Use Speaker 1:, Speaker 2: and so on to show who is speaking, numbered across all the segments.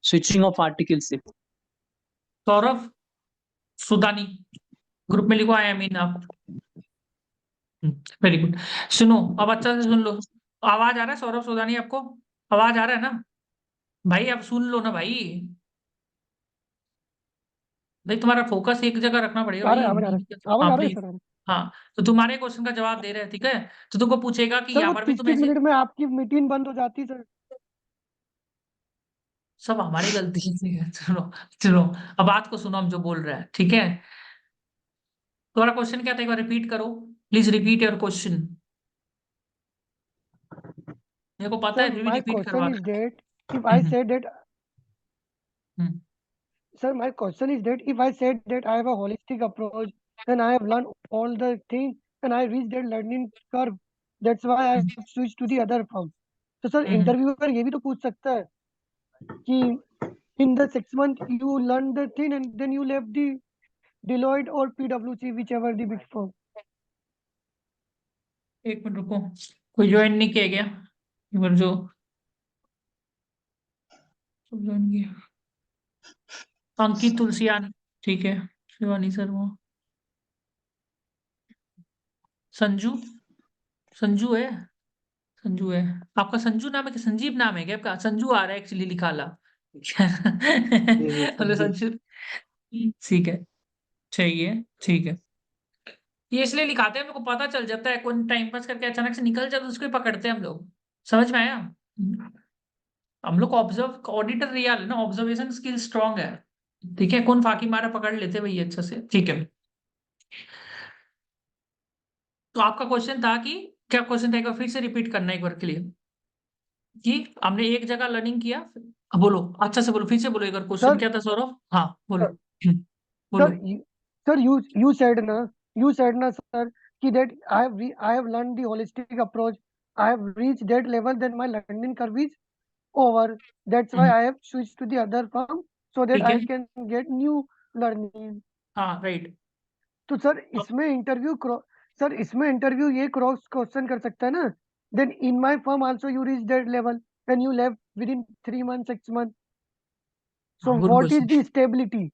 Speaker 1: Switching off articles से।
Speaker 2: Saurabh Sudani, group में लिखो आई मीन आप। Very good. सुनो अब अच्छा से सुन लो। आवाज आ रहा है सौरभ सुदानी आपको? आवाज आ रहा है ना भाई? आप सुन लो ना भाई। भाई तुम्हारा फोकस एक जगह रखना पड़ेगा
Speaker 3: आ रहा
Speaker 2: भाई।
Speaker 3: है, आवाज आ रहा है, आवाज
Speaker 2: हाँ
Speaker 3: आ रहा है
Speaker 2: प्लीज।
Speaker 3: सर, आ रहा है।
Speaker 2: हाँ तो तुम्हारे क्वेश्चन का जवाब दे रहे हैं, ठीक है? तो तुमको पूछेगा कि
Speaker 3: सर
Speaker 2: यहाँ
Speaker 3: वो
Speaker 2: पर भी
Speaker 3: 30
Speaker 2: तुम
Speaker 3: 30
Speaker 2: ऐसे।
Speaker 3: मिनट में आपकी मीटिंग बंद हो जाती सर।
Speaker 2: सब हमारी गलती है। सुनो सुनो, अब बात को सुनो, हम जो बोल रहे हैं, ठीक है? तुम्हारा क्वेश्चन क्या था, एक बार रिपीट करो। Please repeat your question. मेरे को पता
Speaker 3: सर
Speaker 2: है फिर भी
Speaker 3: माय
Speaker 2: रिपीट
Speaker 3: क्वेश्चन
Speaker 2: करवा
Speaker 3: इज
Speaker 2: रहे
Speaker 3: दैट इफ
Speaker 2: हैं।
Speaker 3: I said that Sir, my question is that if I said that I have a holistic approach and I have learned all the things and I reached that learning curve, that's why I have switched to the other firm. तो sir interviewer ये भी तो पूछ सकता है कि in the 6 months you learned the thing and then you left the Deloitte or PwC, whichever the big firm.
Speaker 2: एक minute रुको, कोई ज्वाइन नहीं किया क्या एक बार? जो ज्वाइन किया अंकित तुलसियान, ठीक है। शिवानी शर्मा, संजू, संजू है, संजू है। आपका संजू नाम है कि संजीव नाम है क्या आपका? संजू आ रहा है एक्चुअली लिखाला। हेलो संजू, ठीक है, चाहिए, ठीक है। ये इसलिए लिखाते हैं, मेरे को पता चल जाता है कौन टाइम पास करके अचानक से निकल जाता है, उसको ही पकड़ते हैं हम लोग। समझ में आया? हम लोग ऑब्जर्व, ऑडिटर रियल है ना, ऑब्जर्वेशन स्किल स्ट्रांग है। ठीक है, कौन फाकी मारा पकड़ लेते भाई अच्छे से, ठीक है। तो आपका क्वेश्चन था कि, क्या क्वेश्चन था, एक बार फिर से रिपीट करना एक बार के लिए। कि हमने एक जगह लर्निंग किया। बोलो अच्छा से बोलो, फिर से बोलो एक बार, क्वेश्चन
Speaker 3: Sir,
Speaker 2: क्या था सौरभ? हाँ बोलो।
Speaker 3: sir,
Speaker 2: बोलो।
Speaker 3: sir, you said na sir कि that I have learned the holistic approach. I have reached that level. Then my learning curve is over. That's why I have switched to the other firm so that
Speaker 2: ठीक है,
Speaker 3: I can get new learning.
Speaker 2: हाँ right.
Speaker 3: तो sir इसमें interview ये cross question कर सकता है ना, then in my firm also you reach that level and you left with in 3 months 6 months. So
Speaker 2: हाँ good
Speaker 3: what
Speaker 2: question.
Speaker 3: Is the stability?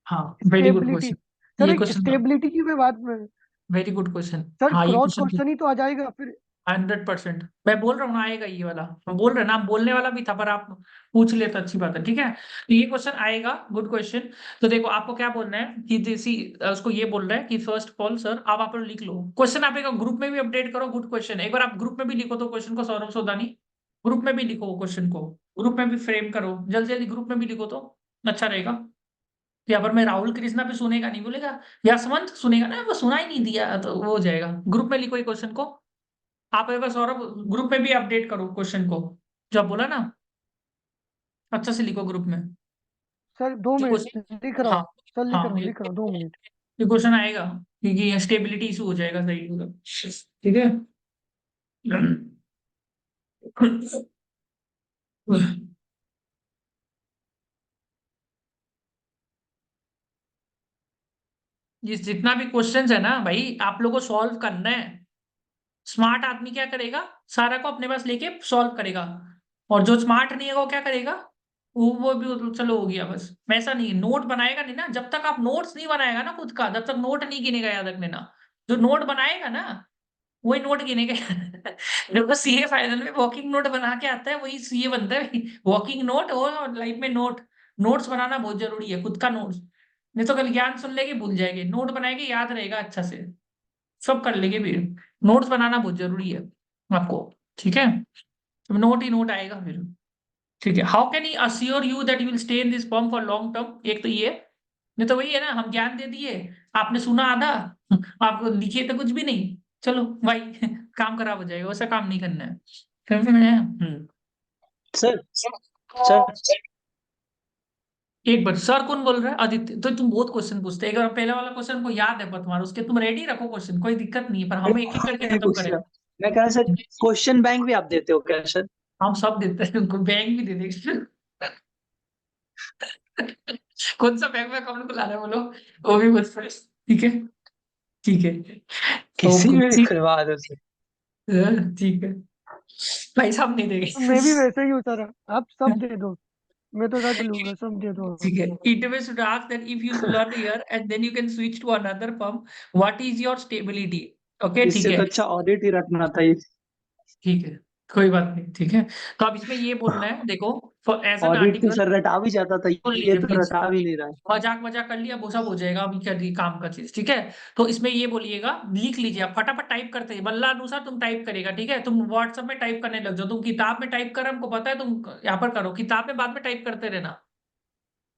Speaker 2: हाँ very good
Speaker 3: stability
Speaker 2: question.
Speaker 3: Sir,
Speaker 2: ये
Speaker 3: एक
Speaker 2: question था,
Speaker 3: stability की मैं बात में
Speaker 2: वेरी गुड क्वेश्चन।
Speaker 3: सर
Speaker 2: हाँ ये
Speaker 3: क्रॉस
Speaker 2: क्वेश्चन
Speaker 3: क्वेश्चन ही तो आ जाएगा फिर।
Speaker 2: 100%। मैं बोल रहा हूँ ना आएगा ये वाला, मैं बोल रहा नाम बोलने वाला भी था पर आप पूछ ले तो अच्छी बात है, ठीक है? तो ये क्वेश्चन आएगा, गुड क्वेश्चन। तो देखो आपको क्या बोलना है कि जैसी उसको ये बोल रहा है कि फर्स्ट ऑफ ऑल सर आप लिख लो क्वेश्चन, आप एक ग्रुप में भी अपडेट करो। गुड क्वेश्चन, एक बार आप ग्रुप में भी लिखो तो क्वेश्चन को, सौरभ सोदानी ग्रुप में भी लिखो क्वेश्चन को, ग्रुप में भी फ्रेम करो, जल्दी जल्दी ग्रुप में भी लिखो तो अच्छा रहेगा। यहाँ पर मैं राहुल कृष्णा भी सुनेगा नहीं बोलेगा, यशवंत सुनेगा ना, वो सुना ही नहीं दिया तो वो हो जाएगा। ग्रुप में लिखो ये क्वेश्चन को। आप एक बार सौरभ ग्रुप में भी अपडेट करो क्वेश्चन को, जो आप बोला ना, अच्छा से लिखो ग्रुप में
Speaker 3: सर 2 मिनट
Speaker 2: क्वेश्चन।
Speaker 3: लिख रहा
Speaker 2: हाँ
Speaker 3: हूँ, सर
Speaker 2: हाँ,
Speaker 3: लिख रहा हूँ 2 मिनट।
Speaker 2: ये क्वेश्चन आएगा क्योंकि स्टेबिलिटी इशू हो जाएगा सही होगा, ठीक है? ये जितना भी क्वेश्चंस है ना भाई, आप लोगों को सॉल्व करना है। स्मार्ट आदमी क्या करेगा, सारा को अपने पास लेके सॉल्व करेगा, और जो स्मार्ट नहीं है वो क्या करेगा, वो भी चलो हो गया बस। वैसा नहीं, नोट बनाएगा नहीं ना, जब तक आप नोट्स नहीं बनाएगा ना खुद का, जब तक नोट नहीं गिनेगा, याद रख लेना। जो नोट बनाएगा ना वही नोट गिनेगा। जो सीए फाइनल में वॉकिंग नोट बना के आता है वही सीए बनता है। वॉकिंग नोट और लाइफ में नोट, नोट्स बनाना बहुत जरूरी है, खुद का नोट्स। नहीं तो कल ज्ञान सुन लेके भूल जाएंगे, नोट बनाएंगे याद रहेगा अच्छा से, सब कर लेंगे फिर। नोट्स बनाना बहुत जरूरी है आपको, ठीक है? तो नोट ही नोट आएगा फिर, ठीक है? How can he assure you that you will stay in this form for long term, एक तो ये। नहीं तो वही है ना, हम ज्ञान दे दिए, आपने सुना आधा, आपको लिखे तो कुछ भी नहीं, चलो भाई काम खराब हो जाएगा, वैसा काम नहीं करना है। समझ में आया?
Speaker 1: सर सर
Speaker 2: एक बार सर कौन बोल रहा है? आदित्य। तो तुम बहुत क्वेश्चन पूछते हैं, एक बार पहला वाला क्वेश्चन को याद है पर तुम्हारा, उसके तुम रेडी रखो क्वेश्चन, कोई दिक्कत नहीं है, पर हम एक एक करके
Speaker 1: मैं
Speaker 2: खत्म
Speaker 1: पूछ रहा
Speaker 2: करेंगे।
Speaker 1: मैं कह रहा सर, क्वेश्चन बैंक भी आप देते हो क्या सर?
Speaker 2: हम सब देते हैं, उनको बैंक भी दे देंगे। कौन सा बैंक में अकाउंट खुला रहा है बोलो, वो भी बस फ्रेश, ठीक है? ठीक है,
Speaker 1: किसी में भी
Speaker 2: ठीक,
Speaker 1: खुलवा दो सर।
Speaker 2: ठीक है, भाई साहब नहीं देंगे।
Speaker 3: मैं भी वैसे ही हूँ सर, आप सब दे दो। मैं तो रट लूंगा, सब दे दो।
Speaker 2: ठीक है, interview should ask that if you learn here and then you can switch to another firm, what is your stability? Okay, ठीक
Speaker 1: इससे
Speaker 2: है,
Speaker 1: तो अच्छा ऑडिट ही रखना था ये।
Speaker 2: ठीक है, कोई बात नहीं, ठीक है। तो अब इसमें ये बोलना है, देखो, फॉर एज एन
Speaker 1: ऑडिट तो
Speaker 2: आर्टिकल,
Speaker 1: सर रटा भी जाता था,
Speaker 2: सुन
Speaker 1: ये
Speaker 2: लीजिए
Speaker 1: तो
Speaker 2: प्लीज,
Speaker 1: रटा भी नहीं रहा है।
Speaker 2: मजाक मजाक कर लिया, वो सब हो जाएगा, अभी कर दी काम का चीज, ठीक है। तो इसमें ये बोलिएगा, लिख लीजिए, आप फटाफट टाइप करते हैं, बल्ला अनुसार तुम टाइप करेगा, ठीक है। तुम व्हाट्सएप में टाइप करने लग जाओ, तुम किताब में टाइप कर, हमको पता है, तुम यहाँ पर करो, किताब में बाद में टाइप करते रहना।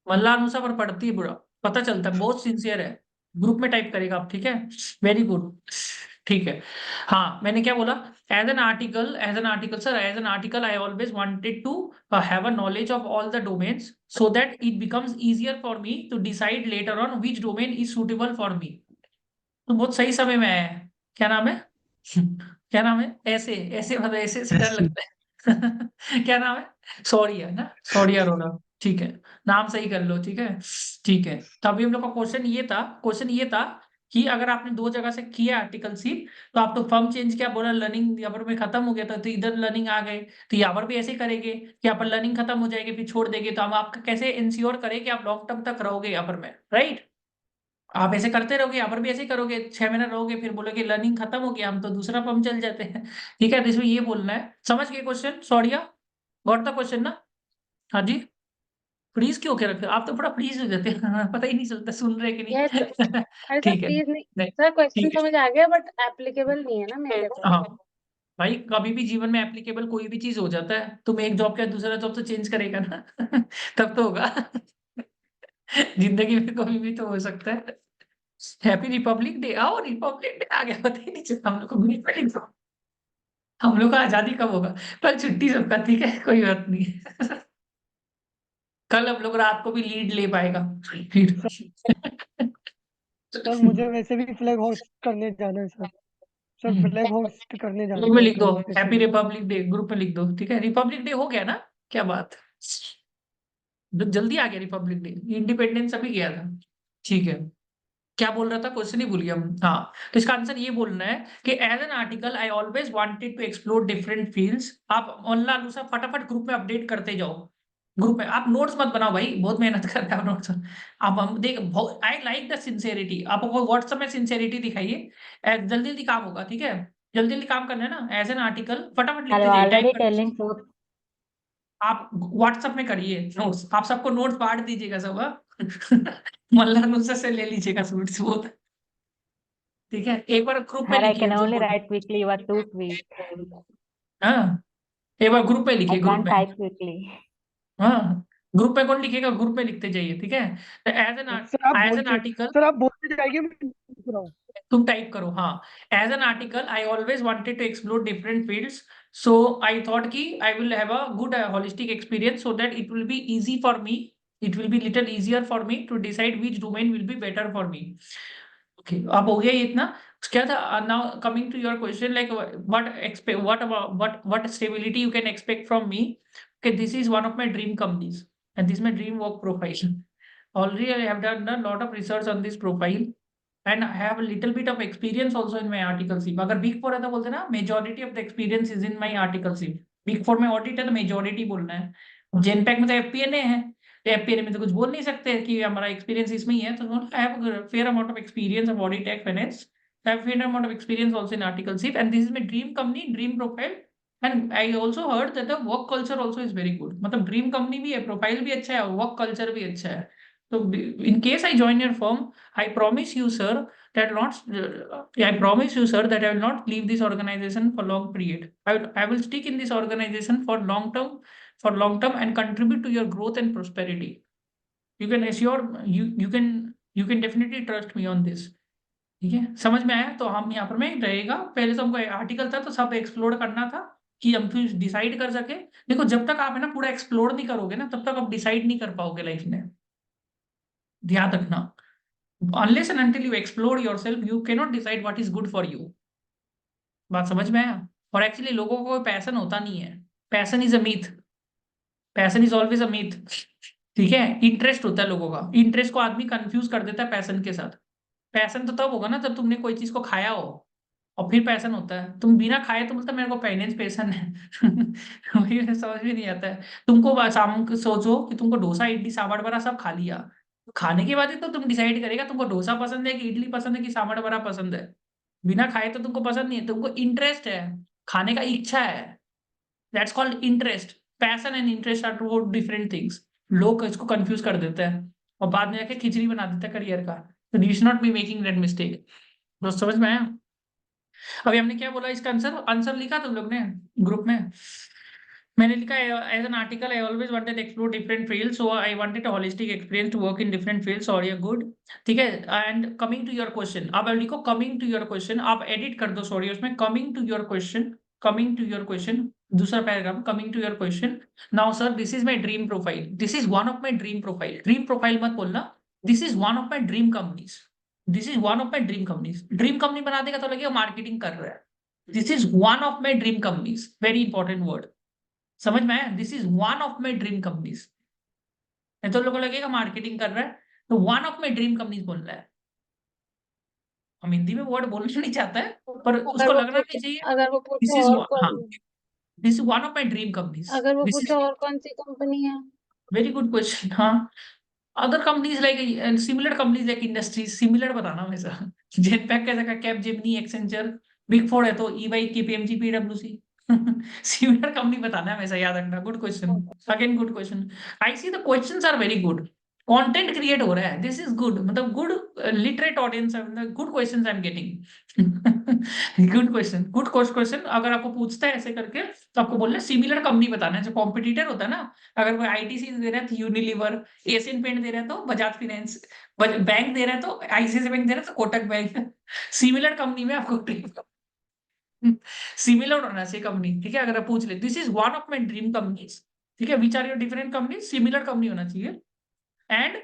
Speaker 2: मल्ला अनुसार पर पढ़ती है बुरा, पता चलता है, बहुत सिंसियर है। ग्रुप में टाइप करेगा आप, ठीक है, वेरी गुड, ठीक है। हाँ, मैंने क्या बोला, as an article sir, as an article I always wanted to have a knowledge of all the domains so that it becomes easier for me to decide later on which domain is suitable for me. तो बहुत सही समय में आया है। क्या नाम है? क्या नाम है? ऐसे ऐसे मतलब ऐसे से डर लगता है। क्या नाम है? सौर्य ना, सौर्य अरोड़ा, ठीक है, नाम सही कर लो, ठीक है, ठीक है। तो अभी हम लोग का क्वेश्चन ये था कि अगर आपने दो जगह से किया आर्टिकल सी, तो आप तो फर्म चेंज किया, बोला लर्निंग यहाँ पर में खत्म हो गया था, तो इधर लर्निंग आ गए, तो यहाँ पर भी ऐसे ही करेंगे कि यहाँ पर लर्निंग खत्म हो जाएगी, फिर छोड़ देंगे, तो हम आपका कैसे इंश्योर करें कि आप लॉन्ग टर्म तक रहोगे यहाँ पर में, राइट? आप ऐसे करते रहोगे, यहाँ पर भी ऐसे ही करोगे, 6 महीने रहोगे, फिर बोलोगे लर्निंग खत्म हो गया, हम तो दूसरा पंप चल जाते हैं। ठीक है, तो इसमें ये बोलना है, समझ गए क्वेश्चन? सॉरिया, गॉट द क्वेश्चन ना? हाँ जी। फ्रीज क्यों के रखे आप? तो बड़ा फ्रीज हो जाते हैं, पता ही नहीं चलता सुन रहे कि
Speaker 4: यस सर।
Speaker 2: नहीं।
Speaker 4: अरे सर
Speaker 2: ठीक है,
Speaker 4: प्लीज नहीं,
Speaker 2: नहीं,
Speaker 4: सर क्वेश्चन
Speaker 2: ठीक है,
Speaker 4: समझ आ गया बट एप्लीकेबल नहीं है ना मेरे पे।
Speaker 2: हाँ भाई, कभी भी जीवन में एप्लीकेबल कोई भी चीज हो जाता है, तुम एक जॉब के बाद दूसरा जॉब तो चेंज करेगा ना। तब तो होगा। जिंदगी में कभी भी तो हो सकता है। हैप्पी रिपब्लिक डे, आओ रिपब्लिक डे आ गया, पता ही नहीं चला हम लोग को। हम लोग का आजादी कब होगा? कल छुट्टी सबका, ठीक है, कोई बात नहीं। कल हम लोग रात को भी लीड ले पाएगा फिर।
Speaker 3: सर मुझे वैसे भी फ्लैग होस्ट करने जाना है सर। सर फ्लैग होस्ट करने
Speaker 2: ग्रुप
Speaker 3: जाना
Speaker 2: में
Speaker 3: है
Speaker 2: लिख दो,
Speaker 3: कल वैसे
Speaker 2: हैप्पी
Speaker 3: भी।
Speaker 2: रिपब्लिक डे, ग्रुप में लिख दो, ठीक है, रिपब्लिक डे हो गया ना? क्या बात, जल्दी आ गया रिपब्लिक डे, इंडिपेंडेंस अभी गया था, ठीक है। क्या बोल रहा था, क्वेश्चन ही भूल गया हम। हाँ, तो इसका आंसर ये बोलना है कि as an article I always wanted to explore different fields. आप ऑनलाइन अनुसार फटाफट ग्रुप में अपडेट करते जाओ, ग्रुप में आप नोट्स मत बनाओ भाई, बहुत मेहनत करते हैं नोट्स। आप हम देख, आई लाइक द सिंसेरिटी, आप व्हाट्सएप में सिंसेरिटी दिखाइए, जल्दी जल्दी काम होगा, ठीक है, जल्दी जल्दी काम करना है ना। एज एन आर्टिकल फटाफट
Speaker 5: Are you
Speaker 2: लिखते जाइए, टाइप
Speaker 5: already
Speaker 2: करते
Speaker 5: telling
Speaker 2: जाइए।
Speaker 5: truth?
Speaker 2: आप व्हाट्सएप में करिए नोट्स, आप सबको नोट्स बांट दीजिएगा सब, हाँ? मल्लान से ले लीजिएगा नोट्स वो, ठीक है, एक बार ग्रुप में
Speaker 5: Sir, I
Speaker 2: लिखिए
Speaker 5: can
Speaker 2: हम
Speaker 5: only
Speaker 2: सबको।
Speaker 5: write quickly. You are too quick.
Speaker 2: हाँ, एक बार ग्रुप में
Speaker 5: I
Speaker 2: लिखिए, ग्रुप
Speaker 5: can't
Speaker 2: में।
Speaker 5: type quickly.
Speaker 2: हाँ, ग्रुप में कौन लिखेगा, ग्रुप में लिखते जाइए, ठीक है। एज एन आर्टिकल,
Speaker 3: सर आप बोलते जाइए, मैं लिख रहा हूँ।
Speaker 2: तुम टाइप करो, हाँ। As an article I always wanted to explore different fields, so I thought कि I will have a good holistic experience so that it will be easy for me, it will be little easier for me to decide which domain will be better for me. Okay, अब हो गया ये इतना। क्या था, now coming to your question, like what stability you can expect from me. Okay, this is one of my dream companies and this is my dream work profile. Already I have done a lot of research on this profile and I have a little bit of experience also in my articleship. अगर big four है तो बोलते ना majority of the experience is in my articleship. Big four में audit है तो majority बोलना है। जेनपैक में तो एफपीएनए है, तो एफपीएनए में तो कुछ बोल नहीं सकते कि हमारा एक्सपीरियंस इसमें ही है, तो I have fair amount of experience of audit tech finance, I have fair amount of experience also in articleship and this is my dream company, dream profile. And I also heard that the work culture also is very good, मतलब dream company भी है, profile भी अच्छा है, work culture भी अच्छा है। तो in case I join your firm, I promise you, sir, that not. I promise you, sir, that I will not leave this organization for long period. I will stick in this organization for long term, and contribute to your growth and prosperity. You can assure you can definitely trust me on this. ठीक है, समझ में आया? तो हम यहाँ पर में रहेगा, पहले तो हमको आर्टिकल था तो सब एक्सप्लोर करना था कि हम फिर डिसाइड कर सके। देखो, जब तक आप है ना पूरा एक्सप्लोर नहीं करोगे ना, तब तक आप डिसाइड नहीं कर पाओगे लाइफ में, ध्यान रखना। Unless and until you explore yourself, you cannot decide what is good for you. बात समझ में आया? और एक्चुअली लोगों को कोई पैशन होता नहीं है, passion is a myth, passion is always a myth, ठीक है। इंटरेस्ट होता है लोगों का, इंटरेस्ट को आदमी कंफ्यूज कर देता है पैशन के साथ। पैशन तो तब होगा ना जब तुमने कोई चीज को खाया हो और फिर पैशन होता है। तुम बिना खाए तो बोलते मेरे को फाइनेंस पैशन है। वही मुझे समझ में नहीं आता है। तुमको शाम को सोचो कि तुमको डोसा इडली सांभर वड़ा सब खा लिया, खाने के बाद ही तो तुम डिसाइड करेगा तुमको डोसा पसंद है कि इडली पसंद है कि सांभर वड़ा पसंद है। बिना खाए तो तुमको पसंद नहीं है, तुमको इंटरेस्ट है, खाने का इच्छा है। That's called interest. Passion and interest are two different things. लोग इसको कंफ्यूज कर देते हैं और बाद में जाके खिचड़ी बना देते हैं करियर का। तो you should not be making that mistake. तो समझ में आया? अभी हमने क्या बोला इसका आंसर? आंसर लिखा तुम लोग ने ग्रुप में? मैंने लिखा as an article I always wanted to explore different fields, so I wanted a holistic experience to work in different fields. और ये गुड, ठीक है। And coming to your question, अब लिखो कमिंग टू योर क्वेश्चन, आप edit कर दो sorry उसमें, coming to your question, coming to your question, दूसरा paragraph, coming to your question. Now sir this is my dream profile, this is one of my dream profile. Dream profile मत बोलना, this is one of my dream companies, this is one of my dream companies. Dream company बना देगा तो लगेगा marketing कर रहा है। This is one of my dream companies, very important word, समझ में आया? This is one of my dream companies. नहीं तो लोगों को लगेगा मार्केटिंग कर रहा है, तो one of my dream companies बोल रहा है। हम हिंदी में वर्ड बोलना नहीं चाहता है, पर उसको
Speaker 4: अगर वो
Speaker 2: लगना नहीं
Speaker 4: पूछे
Speaker 2: चाहिए
Speaker 4: अगर वो
Speaker 2: दिस
Speaker 4: पूछे
Speaker 2: इज,
Speaker 4: और
Speaker 2: हाँ,
Speaker 4: कौन
Speaker 2: this is one of my dream companies.
Speaker 4: अगर वो
Speaker 2: दिस
Speaker 4: पूछे
Speaker 2: इज
Speaker 4: और कौन सी कंपनी है?
Speaker 2: Very good question. हाँ, other companies like similar companies like industries, similar बताना हमेशा। जेनपैक कैसा का, Capgemini, Accenture, big four है तो ईवाई, केपीएमजी, पीडब्ल्यूसी। सिमिलर कंपनी बताना है हमेशा, याद रखना। Good question, again good question. I see the questions are very good, content create हो रहा है, दिस इज गुड, मतलब good literate audience, good questions I am getting. Good question, good question. अगर आपको पूछता है ऐसे करके तो आपको बोलना सिमिलर कंपनी बताना है। जो कॉम्पिटिटर होता है ना, अगर कोई आईटीसी दे रहा है तो यूनिलीवर, एशियन पेंट दे रहा है तो बजाज फाइनेंस, बैंक दे रहा है तो आईसीआईसीआई बैंक दे रहा है तो कोटक बैंक। सिमिलर कंपनी में आपको सिमिलर होना चाहिए कंपनी, ठीक है। अगर आप पूछ ले this is one of my dream companies, ठीक है, which are your different company, similar company होना चाहिए। एंड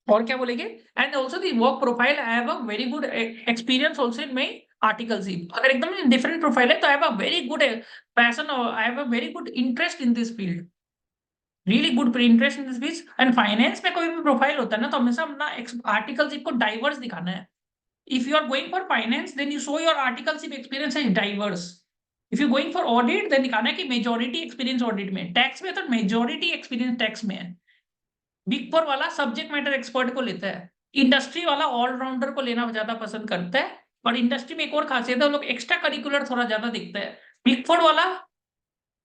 Speaker 2: और क्या बोलेंगे? And also the work profile, I have a very good experience also in my articleship. अगर एकदम डिफरेंट प्रोफाइल है तो I have a very good passion, I have a very good interest in this field, really good interest in this field. And finance में कोई भी profile होता है ना, तो हमेशा अपना आर्टिकलशिप को डाइवर्स दिखाना है। If you are going for finance, then you show your articleship experience as diverse. If you're going for audit, then दिखाना है कि majority experience audit में। टैक्स में तो majority experience टैक्स में है। बिग फोर वाला सब्जेक्ट मैटर एक्सपर्ट को लेता है, इंडस्ट्री वाला ऑलराउंडर को लेना ज्यादा पसंद करता है। और इंडस्ट्री में एक और खासियत है, वो लोग एक्स्ट्रा करिकुलर थोड़ा ज्यादा देखता है। बिग फोर वाला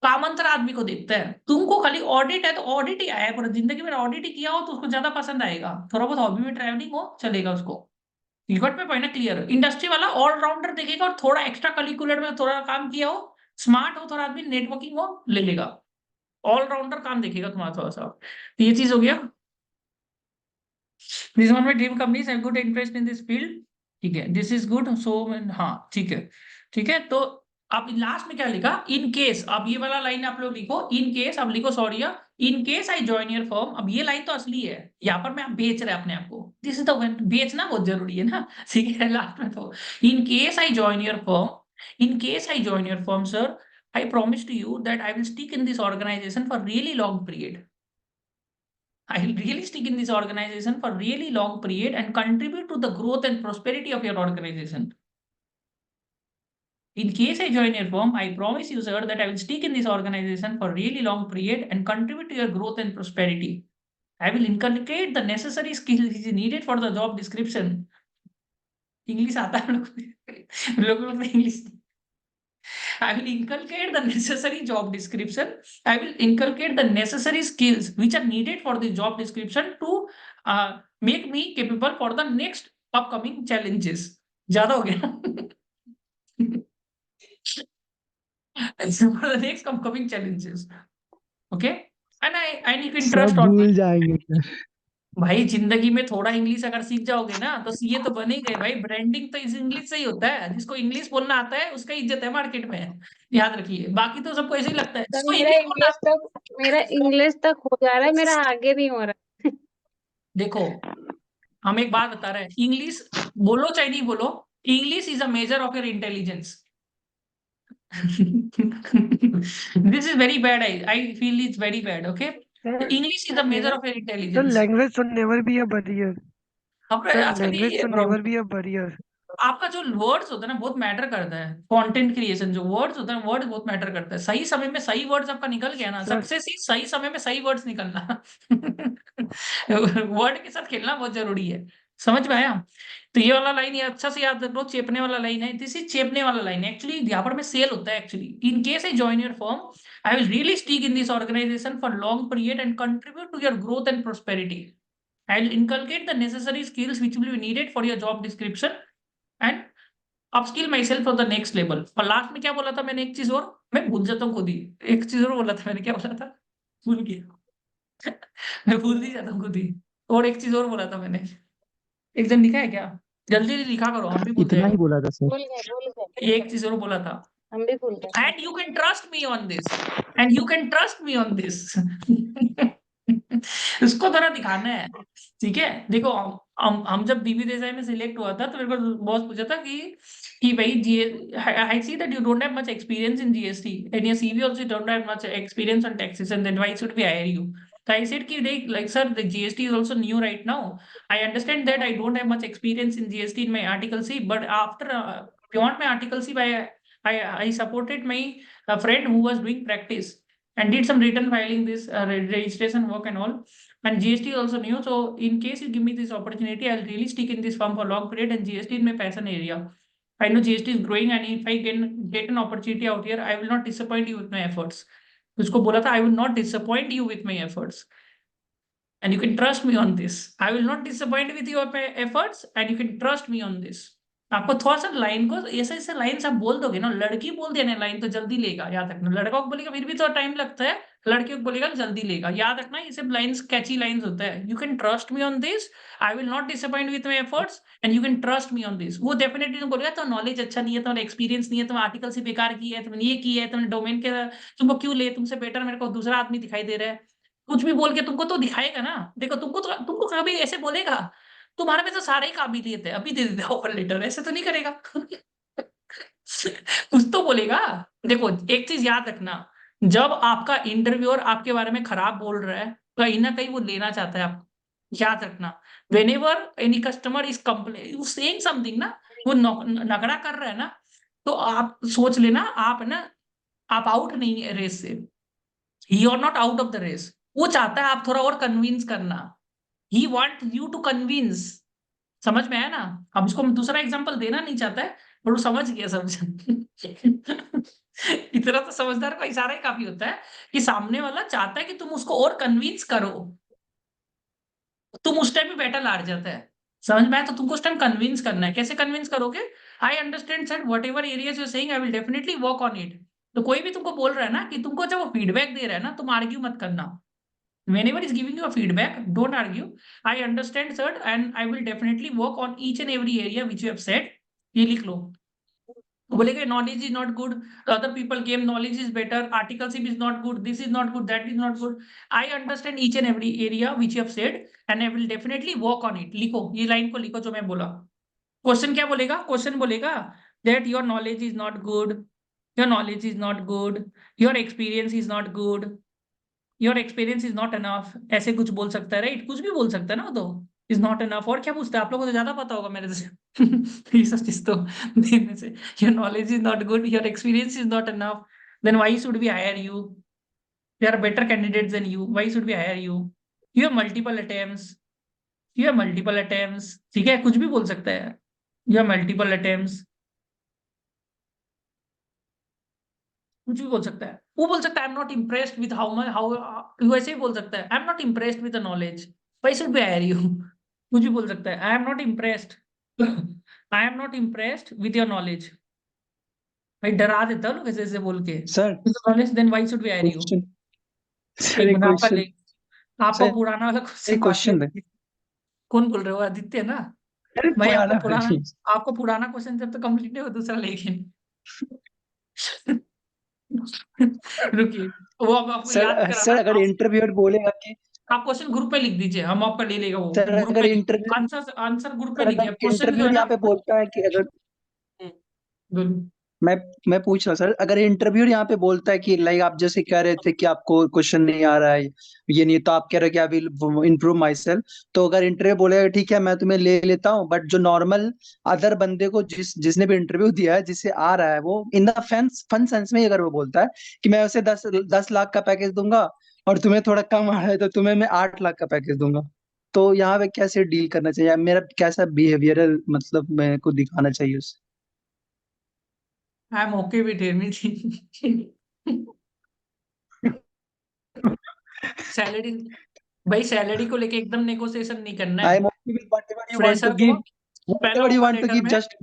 Speaker 2: कामंत्र आदमी को देखता है। तुमको खाली ऑडिट है तो ऑडिट ही आया, पर जिंदगी में ऑडिट ही किया हो तो उसको ज्यादा पसंद आएगा। थोड़ा बहुत हॉबी में ट्रैवलिंग हो चलेगा उसको। You got my point? Clear? Industry वाला ऑलराउंडर देखेगा और थोड़ा एक्स्ट्रा करिकुलर में थोड़ा काम किया हो, स्मार्ट हो थोड़ा आदमी, नेटवर्किंग हो, ले लेगा। ऑलराउंडर काम देखेगा तुम्हारा थोड़ा सा। तो ये चीज हो गया। This one my dream companies have good interest in this field, ठीक है, दिस इज गुड। सो हाँ ठीक है, ठीक है। तो आप लास्ट में क्या लिखा? इन केस, अब ये वाला लाइन आप लोग लिखो, इन केस आप लिखो sorry, in case I join your firm. अब ये लाइन तो असली है, यहाँ पर मैं आप बेच रहे अपने आप को, दिस इज द बेचना बहुत जरूरी है ना, ठीक है। लास्ट में तो in case I join your firm, in case I join your firm sir, I promise to you that I will stick in this organization for really long period. I will really stick in this organization for really long period and contribute to the growth and prosperity of your organization. In case I join your firm, I promise you, sir, that I will stick in this organization for really long period and contribute to your growth and prosperity. I will inculcate the necessary skills needed for the job description. English आता है लोगों को English। I will inculcate the necessary job description. I will inculcate the necessary skills which are needed for the job description to make me capable for the next upcoming challenges. ज़्यादा हो गया for the next upcoming challenges. Okay? And I need to interest
Speaker 3: सब
Speaker 2: on
Speaker 3: भूल जाएंगे।
Speaker 2: भाई। जिंदगी में थोड़ा इंग्लिश अगर सीख जाओगे ना तो सीए तो बने गए भाई। ब्रांडिंग तो इस इंग्लिश से ही होता है। जिसको इंग्लिश बोलना आता है उसका इज्जत है मार्केट में, याद रखिए। बाकी तो सबको ऐसे ही लगता है
Speaker 4: सर
Speaker 2: जिसको
Speaker 4: मेरा
Speaker 2: इंग्लिश बोलना।
Speaker 4: इंग्लिश तक हो जा रहा है, मेरा आगे नहीं हो रहा।
Speaker 2: देखो, हम एक बात बता रहे हैं, इंग्लिश बोलो चाहे नहीं बोलो, English is a measure of your intelligence. This is very bad, I feel it's very bad. Okay, English is a measure of your
Speaker 3: Sir,
Speaker 2: intelligence.
Speaker 3: language should never be a barrier.
Speaker 2: हम
Speaker 3: Sir,
Speaker 2: आजकल यही
Speaker 3: language
Speaker 2: है
Speaker 3: should
Speaker 2: problem.
Speaker 3: never be a barrier.
Speaker 2: आपका जो words होता है ना बहुत मैटर करता है। कंटेंट क्रिएशन जो वर्ड्स होता है वर्ड बहुत मैटर करता है। सही समय में सही वर्ड्स आपका निकल गया ना,
Speaker 3: सर
Speaker 2: सक्सेस ही सही समय में सही वर्ड्स निकलना। वर्ड के साथ खेलना बहुत जरूरी है। समझ में आया? तो ये वाला लाइन ये अच्छा से याद रख लो, चेपने वाला लाइन है। दिस इज चेपने वाला लाइन एक्चुअली यहाँ पर में सेल होता है actually. In case I join your firm, I will really stick in this organization for long period and contribute to your growth and prosperity. I will inculcate the necessary skills which will be needed for your job description and upskill myself for the next level. और last में क्या बोला था मैंने, एक चीज और मैं भूल जाता हूँ खुद ही। एक चीज और बोला था मैंने, क्या बोला था भूल गया। मैं भूल ही जाता हूँ खुद ही। और एक चीज और बोला था मैंने, एक जन लिखा है क्या? जल्दी लिखा करो, हम भी भूल
Speaker 1: इतना ही
Speaker 2: जाएंगे।
Speaker 1: बोला था सर।
Speaker 4: भूल गए
Speaker 2: एक चीज और बोला था,
Speaker 4: हम भी भूल गए
Speaker 2: and you can trust me on this, and you can trust me on this। उसको थोड़ा दिखाना है, ठीक है? देखो हम जब बीबी देसाई में सिलेक्ट हुआ था तो मेरे को बॉस पूछा था कि भाई जी I see that you don't have much experience in GST and your CV also don't have much experience on taxes and then why should we hire you. So I said कि like sir, the GST is also new right now. I understand that I don't have much experience in GST in my Article C, but after beyond my Article C, I supported my friend who was doing practice and did some return filing, this registration work and all. And GST is also new. So in case you give me this opportunity, I'll really stick in this firm for long period. And GST is my passion area. I know GST is growing, and if I can get an opportunity out here, I will not disappoint you with my efforts. उसको बोला था, I will not disappoint you with my efforts, and you can trust me on this. I will not disappoint with your efforts, and you can trust me on this. आपको थोड़ा सा line को ऐसे ऐसे line आप बोल दोगे ना, लड़की बोल देना लाइन तो जल्दी लेगा, याद रखना। लड़का को बोलेगा फिर भी थोड़ा टाइम लगता है, लड़की को बोलेगा जल्दी लेगा। याद रखना ये सब लाइंस कैची लाइंस होता है। You can trust me on this, I will not disappoint with my efforts, and you can trust me on this. वो डेफिनेटली तुम बोलेगा तो नॉलेज अच्छा नहीं है, तुम्हारा एक्सपीरियंस नहीं है, तुम आर्टिकल से बेकार की है, तुमने ये की है, तुमने डोमेन के, तुमको क्यों ले, तुमसे बेटर मेरे को दूसरा आदमी दिखाई दे रहा है। कुछ भी बोल के तुमको तो दिखाएगा ना। देखो तुमको कभी ऐसे बोलेगा तुम्हारे में तो सारे ही काबिलियत है, अभी दे देता ऑफर लेटर, ऐसे तो नहीं करेगा। कुछ तो बोलेगा। देखो एक चीज याद रखना, जब आपका इंटरव्यूअर आपके बारे में खराब बोल रहा है कहीं ना कहीं वो लेना चाहता है आपको। याद रखना, when ever any customer is complain saying something ना, वो नगड़ा कर रहा है ना, तो आप सोच लेना आप ना, आप आउट नहीं है रेस से। He are not out of the race. वो चाहता है आप थोड़ा और कन्विंस करना। He want you to convince. समझ में आया ना? अब इसको मैं दूसरा एग्जांपल देना नहीं चाहता है, पर वो समझ गया समझ। इतना तो समझदार का इशारा ही काफी होता है कि सामने वाला चाहता है कि तुम उसको और कन्विंस करो, तुम उस टाइम में बैटल हार जाता है। समझ में आया? तो तुमको उस टाइम कन्विंस करना है। कैसे कन्विंस करोगे? I understand sir, what ever areas you saying I will definitely work on it. तो कोई भी तुमको बोल रहा है ना, कि तुमको जब वो फीडबैक दे रहा है ना, तुम आर्ग्यू मत करना। Whenever is giving you a feedback, don't argue. I understand, sir, and I will definitely work on each and every area which you have said. ये लिख लो। बोलेगा knowledge is not good, other people claim knowledge is better, articleship is not good, this is not good, that is not good. I understand each and every area which you have said, and I will definitely work on it. लिखो, ये line को लिखो जो मैं बोला। Question क्या बोलेगा? Question बोलेगा that your knowledge is not good, your knowledge is not good, your experience is not good, your experience is not enough, ऐसे कुछ बोल सकता है, राइट? कुछ भी बोल सकता है ना वो तो, इज नॉट इनफ। और क्या पूछता है? आप लोगों को तो ज्यादा पता होगा मेरे से। ये सब चीज तो देने से, your knowledge is not good, your experience is not enough, then why should we hire you? They are better candidates than you, why should we hire you? You have multiple attempts, you have multiple attempts, ठीक है? कुछ भी बोल सकता है, you have multiple attempts, कुछ भी बोल सकता है। वो बोल सकता है I am not impressed with how वैसे ही बोल सकता है I am not impressed with the knowledge, why should be hire you? कुछ भी बोल सकता है, I am not impressed, I am not impressed with your knowledge. भाई डरा देता है लोग ऐसे ऐसे बोल के,
Speaker 1: sir
Speaker 2: knowledge, then why should be hire you?
Speaker 1: Question, sir
Speaker 2: एक
Speaker 1: एक
Speaker 2: मिनट आपका
Speaker 1: क्वेश्चन,
Speaker 2: आपका
Speaker 1: सर
Speaker 2: पुराना वाला
Speaker 1: एक
Speaker 2: क्वेश्चन
Speaker 1: क्वेश्चन है।
Speaker 2: कौन बोल रहे हो? आदित्य ना?
Speaker 1: अरे
Speaker 2: भाई
Speaker 1: पुराना
Speaker 2: आपको पुराना क्वेश्चन जब तो कंप्लीट है वो दूसरा लेकिन। रुकिए, वो अब आपको याद
Speaker 1: सर
Speaker 2: कराना।
Speaker 1: सर अगर इंटरव्यूअर बोलेगा कि
Speaker 2: आप क्वेश्चन ग्रुप पे लिख दीजिए, हम आपका ले लेगा। वो
Speaker 1: सर
Speaker 2: ग्रुप
Speaker 1: अगर
Speaker 2: पे लिख,
Speaker 1: इंटरव्यू
Speaker 2: आंसर आंसर ग्रुप पे
Speaker 1: सर
Speaker 2: लिखिए।
Speaker 1: अगर
Speaker 2: क्वेश्चन जो है
Speaker 1: इंटरव्यूअर
Speaker 2: ना,
Speaker 1: यहाँ पे बोलता है कि अगर
Speaker 2: बोलो
Speaker 1: मैं पूछ रहा सर, अगर इंटरव्यूअर यहाँ पे बोलता है कि लाइक आप जैसे कह रहे थे कि आपको क्वेश्चन नहीं आ रहा है, ये नहीं, तो आप कह रहे हो कि I will improve my self, तो अगर इंटरव्यू बोलेगा ठीक है मैं तुम्हें ले लेता हूँ, बट जो नॉर्मल अदर बंदे को जिसने भी इंटरव्यू दिया है, जिसे आ रहा है, वो इन द फन सेंस में ही अगर वो बोलता है कि मैं उसे 10 लाख का पैकेज दूंगा और तुम्हें थोड़ा कम आ रहा है तो तुम्हें मैं 8 लाख का पैकेज दूंगा, तो यहाँ पे कैसे डील करना चाहिए, मेरा कैसा बिहेवियरल मतलब मेरे को दिखाना चाहिए उससे?
Speaker 2: I am okay with salary, भाई सैलरी को लेके एकदम नेगोशिएशन नहीं करना
Speaker 1: आई
Speaker 2: है।
Speaker 1: Am okay with whatever you want to
Speaker 2: fresher को
Speaker 1: गिव,
Speaker 2: पहले
Speaker 1: whatever you
Speaker 2: offer
Speaker 1: want to
Speaker 2: letter
Speaker 1: give,
Speaker 2: में,
Speaker 1: जस्ट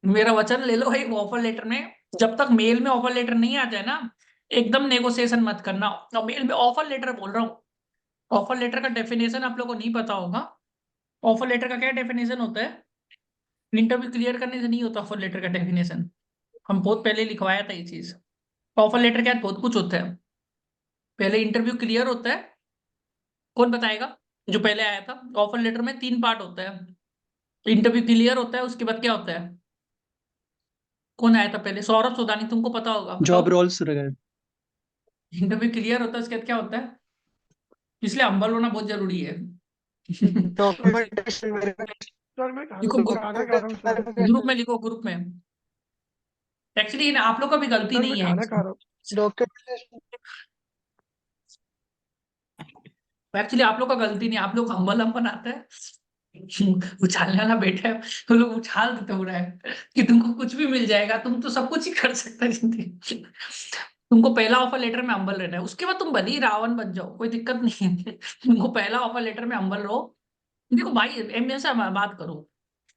Speaker 2: मेरा वचन ले लो भाई, ऑफर लेटर में जब तक मेल में ऑफर लेटर नहीं आ जाए ना, एकदम नेगोशिएशन मत करना। और मेल में ऑफर लेटर बोल रहा हूँ, ऑफर लेटर का डेफिनेशन आप लोगों को नहीं पता होगा। ऑफर लेटर का क्या डेफिनेशन होता है? इंटरव्यू क्लियर करने से नहीं होता ऑफर लेटर का डेफिनेशन, हम बहुत पहले लिखवाया था ये चीज। ऑफर लेटर के बाद बहुत कुछ होता है। पहले इंटरव्यू क्लियर होता है, कौन बताएगा जो पहले आया था? ऑफर लेटर में 3 पार्ट होता है। इंटरव्यू क्लियर होता है, उसके बाद क्या होता है? कौन आया था पहले? सौरभ सुदानी, तुमको पता होगा,
Speaker 1: जॉब
Speaker 2: बताओ।
Speaker 1: रोल्स वगैरह।
Speaker 2: इंटरव्यू क्लियर होता है, उसके बाद क्या होता है? इसलिए हम्बल होना बहुत जरूरी है।
Speaker 3: डॉक्यूमेंटेशन सर मैं
Speaker 2: लिखो,
Speaker 3: खाना खा रहा हूँ सर।
Speaker 2: ग्रुप में लिखो, ग्रुप में। एक्चुअली आप लोग का भी गलती
Speaker 3: सर मैं
Speaker 2: नहीं है।
Speaker 3: खाना खा रहा हूँ। डॉक्यूमेंटेशन
Speaker 2: एक्चुअली आप लोग का गलती नहीं है, आप लोग हम्बल हम बनाते हैं। उछालने वाला बैठा है, तो लोग उछाल देते हो रहा है कि तुमको कुछ भी मिल जाएगा, तुम तो सब कुछ ही कर सकते हो जिंदगी। तुमको पहला ऑफर लेटर में हम्बल रहना है, उसके बाद तुम भले ही रावण बन जाओ, कोई दिक्कत नहीं है। तुमको पहला ऑफर लेटर में हम्बल रहो। देखो भाई, एम से बात करो।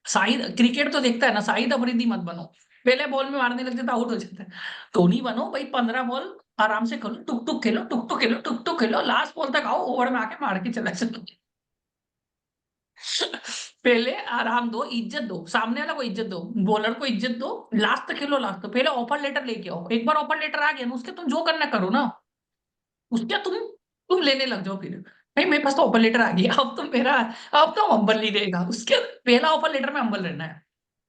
Speaker 2: शाहिद क्रिकेट तो देखता है ना, शाहिद अफरीदी मत बनो। पहले बॉल में मारने लग जाता, आउट हो जाता है। धोनी बनो भाई, 15 बॉल आराम से खेलो, टुक टुक खेलो, टुक टुक खेलो, टुक टुक खेलो, लास्ट बॉल तक आओ, ओवर में आके मार के चला चलो। पहले आराम दो, इज्जत दो, सामने वाला को इज्जत दो, बॉलर को इज्जत दो, लास्ट तक खेलो, लास्ट तक। पहले ऑफर लेटर लेके आओ, एक बार ऑफर लेटर आ गया ना, उसके तुम जो करना करो ना, उसके तुम लेने लग जाओ फिर। भाई मेरे पास तो ऑफर लेटर आ गया, अब तो मेरा, अब तो हम्बल नहीं रहेगा। उसके पहला ऑफर लेटर में हम्बल रहना है,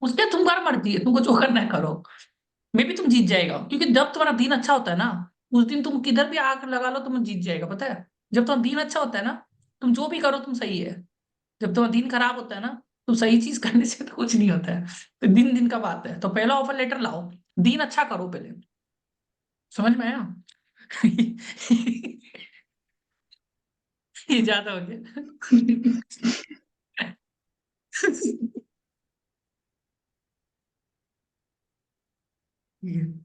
Speaker 2: उसके तुम्हारा मर्जी है, तुमको जो करना है करो। मे भी तुम जीत जाएगा, क्योंकि जब तुम्हारा दिन अच्छा होता है ना, उस दिन तुम किधर भी आग लगा लो, तुम जीत जाएगा, पता है। जब तुम्हारा दिन अच्छा होता है ना, तुम जो भी करो तुम सही है। जब तुम्हारा दिन खराब होता है ना, तो सही चीज करने से तो कुछ नहीं होता है। तो दिन दिन का बात है, तो पहला ऑफर लेटर लाओ, दिन अच्छा करो पहले। समझ में आया? ये ज्यादा हो गया।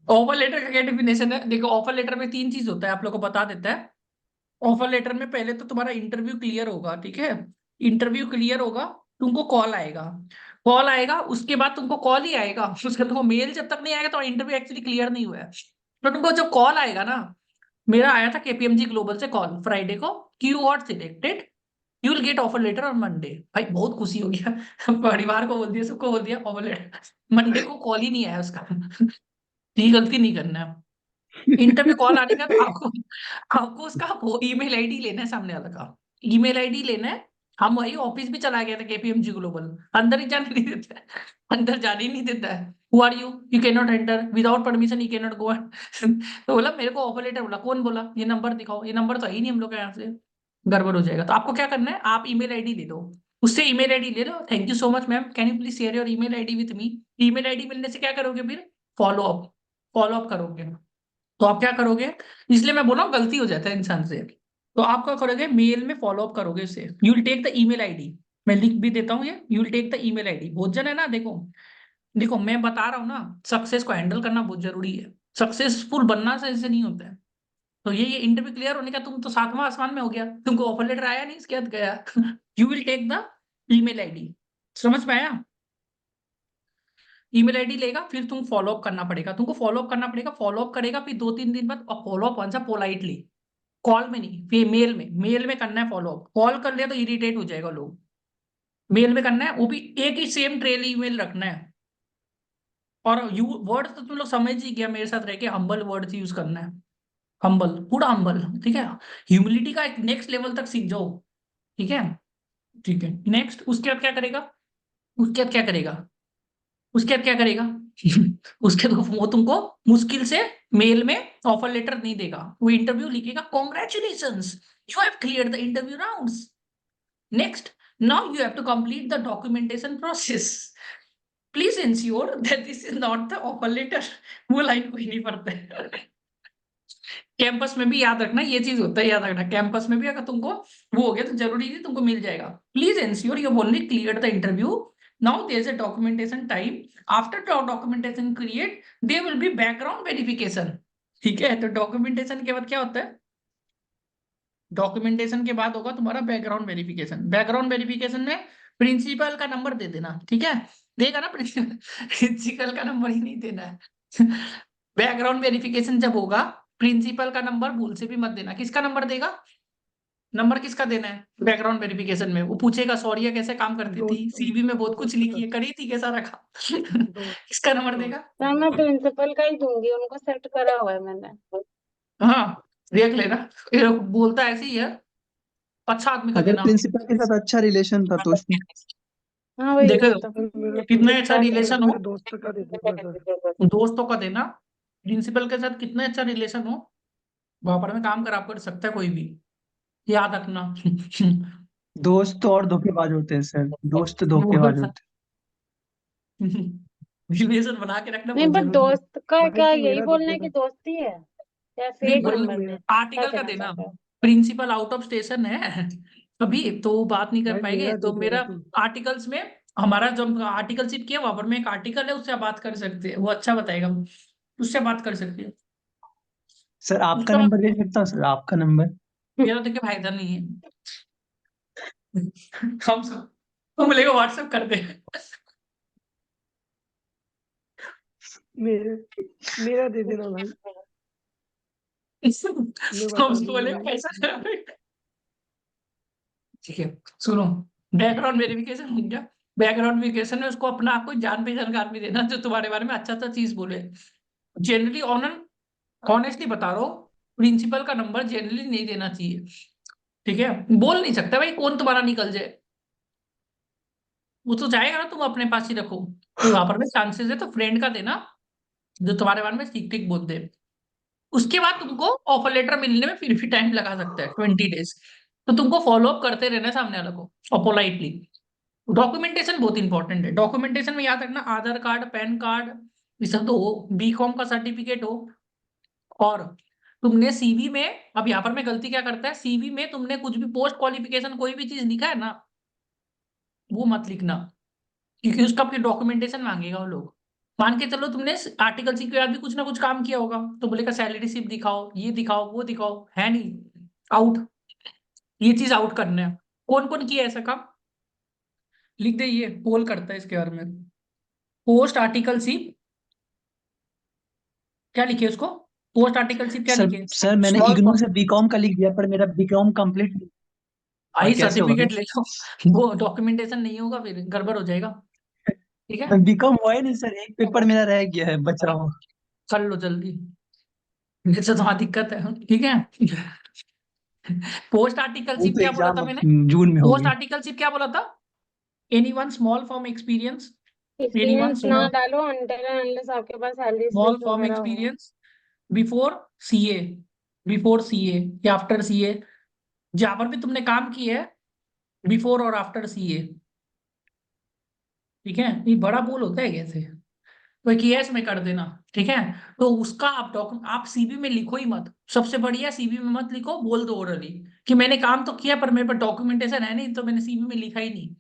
Speaker 2: ऑफर लेटर का क्या डेफिनेशन है? देखो, ऑफर लेटर में 3 चीज होता है, आप लोग को बता देता है। ऑफर लेटर में पहले तो तुम्हारा इंटरव्यू क्लियर होगा, ठीक है। इंटरव्यू क्लियर होगा, तुमको कॉल आएगा। कॉल आएगा, उसके बाद तुमको कॉल ही आएगा, उसका तुमको मेल जब तक नहीं आएगा तो इंटरव्यू एक्चुअली क्लियर नहीं हुआ है। तो तुमको जब कॉल आएगा ना, मेरा आया था केपीएमजी ग्लोबल से कॉल फ्राइडे को, कि you got selected, you will get offer later on Monday. भाई बहुत खुशी हो गया। परिवार को बोल दिया, सबको बोल दिया, ऑफर लेटर। मंडे को कॉल ही नहीं आया उसका। ये गलती नहीं करना है। इंटरव्यू कॉल आने का तो आपको आपको उसका वो ईमेल आईडी लेना है, सामने वाला का ईमेल आईडी लेना है। हम वही ऑफिस भी चला गया था केपीएमजी ग्लोबल, अंदर ही जाने नहीं देता है, अंदर जाने ही नहीं देता है। Who are you can not enter without permission, you can not go. तो बोला मेरे को ऑफर लेटर, बोला कौन बोला, ये नंबर दिखाओ, ये नंबर तो है ही नहीं हम लोग का, यहाँ से गड़बड़ हो जाएगा। तो आपको क्या करना है, आप ईमेल आईडी ले लो, उससे ईमेल आईडी ले लो। Thank you so much ma'am, can you please share your email ID with me. Email ID मिलने से क्या करोगे फिर? फॉलो अप करोगे। तो आप क्या करोगे? इसलिए मैं बोल रहा हूँ, गलती हो जाता है इंसान से। तो आप क्या करोगे, मेल में फॉलो अप करोगे उससे, you will take the email ID. मैं लिख भी देता हूँ ये, you will take the email ID. बहुत जन है ना, देखो देखो मैं बता रहा हूँ ना, सक्सेस को हैंडल करना बहुत जरूरी है। सक्सेसफुल बनना से ऐसे नहीं होता है। तो ये इंटरव्यू क्लियर होने का, तुम तो 7वां आसमान में हो गया, तुमको ऑफर लेटर आया नहीं, इसके बाद गया। You will take the email ID. समझ में आया? ईमेल आईडी लेगा, फिर तुम फॉलो अप करना पड़ेगा, तुमको फॉलो अप करना पड़ेगा। फॉलो अप करेगा फिर 2-3 दिन बाद, और फॉलो अप कौन सा, पोलाइटली, कॉल में नहीं, फिर मेल में करना है फॉलो अप। कॉल कर लिया तो इरिटेट हो जाएगा लोग। मेल में करना है, वो भी एक ही सेम ट्रेल ईमेल रखना है। और यू वर्ड तो तुम लोग समझ ही गया, मेरे साथ रह के हम्बल वर्ड यूज करना है। हम्बल, पूरा हम्बल, ठीक है। ह्यूमिलिटी का एक नेक्स्ट लेवल तक सीख जाओ, ठीक है। ठीक है, नेक्स्ट उसके बाद क्या करेगा? उसके बाद क्या करेगा? उसके बाद क्या करेगा? उसके तो वो तुमको मुश्किल से मेल में ऑफर लेटर नहीं देगा, वो इंटरव्यू लिखेगा congratulations you have cleared the interview rounds, next now you have to complete the documentation process, please ensure that this is not the offer letter. वो लाइन कोई नहीं पढ़ता है। कैंपस में भी याद रखना, ये चीज होता है, याद रखना कैंपस में भी अगर तुमको वो हो गया तो जरूरी नहीं तुमको मिल जाएगा। Please ensure you have only cleared the interview, now there is a documentation time, after documentation create there will be background verification. ठीक है, तो डॉक्यूमेंटेशन के बाद क्या होता है, डॉक्यूमेंटेशन के बाद होगा तुम्हारा बैकग्राउंड वेरिफिकेशन। बैकग्राउंड वेरिफिकेशन में प्रिंसिपल का नंबर दे देना, ठीक है, देगा ना प्रिंसिपल का नंबर ही नहीं देना है। बैकग्राउंड वेरिफिकेशन जब होगा प्रिंसिपल का नंबर भूल से भी मत देना। किसका नंबर देगा, नंबर किसका देना है बैकग्राउंड वेरिफिकेशन में, वो पूछेगा सौर्या कैसे काम करती थी, सीवी में बहुत कुछ लिखी है, करी थी क्या सारा काम। किसका नंबर देगा,
Speaker 4: सर मैं प्रिंसिपल का ही दूंगी, उनको सेट करा हुआ है मैंने।
Speaker 2: हाँ देख लेना, ये बोलता ऐसे ही है, अच्छा आदमी का
Speaker 1: अगर
Speaker 2: देना।
Speaker 1: प्रिंसिपल के साथ अच्छा रिलेशन था तो उसमें
Speaker 4: हाँ वही
Speaker 2: देखो
Speaker 4: तो
Speaker 3: मेरा
Speaker 2: कितना अच्छा
Speaker 4: ठीक
Speaker 2: रिलेशन हो,
Speaker 3: मेरे दोस्त का दे देना सर।
Speaker 2: दोस्तों का देना, प्रिंसिपल के साथ कितना अच्छा रिलेशन हो, वहां पर में काम खराब कर सकता है कोई भी, याद रखना।
Speaker 1: दोस्त तो और धोखेबाज होते हैं सर, दोस्त धोखेबाज होते
Speaker 2: रिलेशन बना के रखना
Speaker 4: नहीं,
Speaker 2: बहुत
Speaker 4: पर
Speaker 2: जरूरी है।
Speaker 4: दोस्त का
Speaker 3: भाई
Speaker 4: क्या
Speaker 3: तो
Speaker 4: यही
Speaker 3: मेरा दे
Speaker 4: बोलना है कि
Speaker 3: देना।
Speaker 4: दोस्ती है या
Speaker 2: नहीं
Speaker 4: फेक
Speaker 2: वही
Speaker 4: नंबर
Speaker 3: मेरा
Speaker 4: दे, क्या
Speaker 2: आर्टिकल का
Speaker 4: कहना
Speaker 2: देना,
Speaker 4: चाहते हैं?
Speaker 2: प्रिंसिपल आउट ऑफ स्टेशन है अभी तो वो बात नहीं कर
Speaker 3: भाई
Speaker 2: पाएंगे,
Speaker 3: मेरा दे
Speaker 2: तो
Speaker 3: देना
Speaker 2: मेरा
Speaker 3: तुम।
Speaker 2: आर्टिकल्स में हमारा जो आर्टिकलशिप किया वहां पर में एक आर्टिकल है, उससे आप बात कर सकते हैं, वो अच्छा बताएगा, उससे बात कर सकते हैं।
Speaker 1: सर। आपका
Speaker 2: उसका
Speaker 1: नंबर दे सकता हूँ सर, आपका नंबर।
Speaker 2: मेरा तो क्या फायदा नहीं है। हम सब तो मिलेगा, व्हाट्सएप कर दे।
Speaker 3: मेरे मेरा दे देना भाई, मैं
Speaker 2: हम
Speaker 3: बता
Speaker 2: उसको
Speaker 3: दूंगा
Speaker 2: बोलेगा
Speaker 3: भाई।
Speaker 2: पैसा खराब है। ठीक है सुनो, बैकग्राउंड वेरिफिकेशन हो गया, बैकग्राउंड वेरिफिकेशन में उसको अपना कोई जान पहचान का आदमी देना जो तुम्हारे बारे में अच्छा अच्छा चीज बोले। जनरली ऑनेस्टली बता रहा हूँ, प्रिंसिपल का नंबर जनरली नहीं देना चाहिए, ठीक है, बोल नहीं सकता भाई कौन तुम्हारा निकल जाए, वो तो जाएगा ना, तुम अपने पास ही रखो, तो वहां पर में चांसेस है, तो फ्रेंड का देना जो तुम्हारे बारे में ठीक ठीक बोल दे। उसके बाद तुमको ऑफर लेटर मिलने में फिर भी टाइम लगा सकता है 20 डेज, तो तुमको फॉलो अप करते रहना है सामने वाले को और पोलाइटली। डॉक्यूमेंटेशन बहुत इंपॉर्टेंट है, डॉक्यूमेंटेशन में याद रखना आधार कार्ड पैन कार्ड ये सब तो हो, बीकॉम का सर्टिफिकेट हो, और तुमने सीवी में, अब यहाँ पर मैं गलती क्या करता है, सीवी में तुमने कुछ भी पोस्ट क्वालिफिकेशन कोई भी चीज लिखा है ना, वो मत लिखना, क्योंकि उसका फिर डॉक्यूमेंटेशन मांगेगा वो लोग। मान के चलो तुमने आर्टिकल सी के बाद भी कुछ ना कुछ काम किया होगा, तो बोलेगा सैलरी स्लिप दिखाओ, ये दिखाओ वो दिखाओ, है नहीं, आउट, ये चीज आउट करना है। कौन कौन किया ऐसा काम, लिख दे, ये पोल करता है इसके बारे में, पोस्ट आर्टिकलशिप क्या लिखे उसको, पोस्ट आर्टिकलशिप क्या
Speaker 1: सर
Speaker 2: लिखे,
Speaker 1: सर मैंने
Speaker 2: स्मॉल
Speaker 1: इग्नू से बीकॉम का लिख दिया, पर मेरा बीकॉम कंप्लीट
Speaker 2: आई
Speaker 1: कैसे होगा
Speaker 2: सर्टिफिकेट
Speaker 1: फिर?
Speaker 2: ले लो। वो डॉक्यूमेंटेशन नहीं होगा फिर गड़बड़ हो जाएगा, ठीक है,
Speaker 1: बीकॉम हुआ ही नहीं सर, एक पेपर मेरा रह गया है, बच रहा हूँ।
Speaker 2: कर लो जल्दी, मेरे से तुम्हारी दिक्कत है, ठीक है। पोस्ट
Speaker 1: वो
Speaker 2: आर्टिकलशिप
Speaker 1: तो
Speaker 2: क्या बोला
Speaker 1: एग्जाम
Speaker 2: था
Speaker 1: अब
Speaker 2: मैंने,
Speaker 1: जून में
Speaker 2: पोस्ट
Speaker 1: होगी।
Speaker 2: आर्टिकलशिप क्या बोला था, any one small form experience, any one
Speaker 4: experience ना डालो अनटिल एंड अनलेस आपके पास सैलरी
Speaker 2: स्मॉल
Speaker 4: स्लिप
Speaker 2: फॉर्म
Speaker 4: वगैरह हो।
Speaker 2: Experience before CA, before CA या आफ्टर सीए, जहां पर भी तुमने काम किया है बिफोर और आफ्टर सीए, ठीक है, ये बड़ा बोल होता है कैसे, तो एक यस में कर देना, ठीक है। तो उसका आप डॉक्यूमेंट आप सीवी में लिखो ही मत, सबसे बढ़िया सीवी में मत लिखो, बोल दो ओरली कि मैंने काम तो किया पर मेरे पास डॉक्यूमेंटेशन है नहीं, तो मैंने सीवी में लिखा ही नहीं,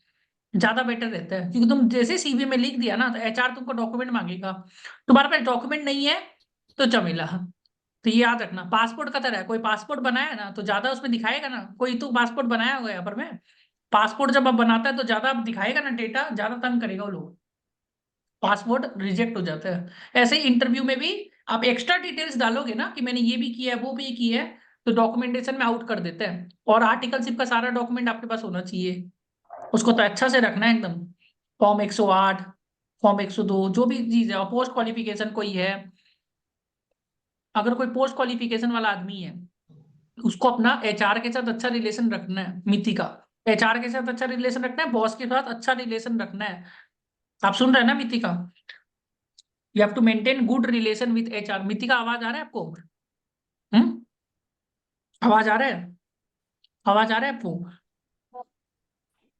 Speaker 2: ज्यादा बेटर रहता है, क्योंकि तुम जैसे सीवी में लिख दिया ना तो एचआर तुमको डॉक्यूमेंट मांगेगा, तुम्हारे पास डॉक्यूमेंट नहीं है तो झमेला। तो ये याद रखना, पासपोर्ट का तरह है, कोई पासपोर्ट बनाया ना तो ज्यादा उसमें दिखाएगा ना, कोई तो पासपोर्ट बनाया हुआ है यहाँ पर में, पासपोर्ट जब आप बनाता है तो ज्यादा दिखाएगा ना डेटा, ज्यादा तंग करेगा वो लोग, पासपोर्ट रिजेक्ट हो जाता है। ऐसे ही इंटरव्यू में भी आप एक्स्ट्रा डिटेल्स डालोगे ना कि मैंने ये भी किया है वो भी किया है, तो डॉक्यूमेंटेशन में आउट कर देते हैं, और आर्टिकलशिप का सारा डॉक्यूमेंट आपके पास होना चाहिए, उसको तो अच्छा से रखना है एकदम, फॉर्म 108 फॉर्म 102 जो भी चीज है, पोस्ट क्वालिफिकेशन कोई है, अगर कोई पोस्ट क्वालिफिकेशन वाला आदमी है उसको अपना एचआर के साथ अच्छा रिलेशन रखना है, मिति का एचआर के साथ अच्छा रिलेशन रखना है, बॉस के साथ अच्छा रिलेशन रखना है, आप सुन रहे हैं ना मिति का, you have to maintain good relation with HR। मितिका आवाज आ रहा है आपको? हम्म, आवाज आ रहा है? आवाज आ रहा है आपको?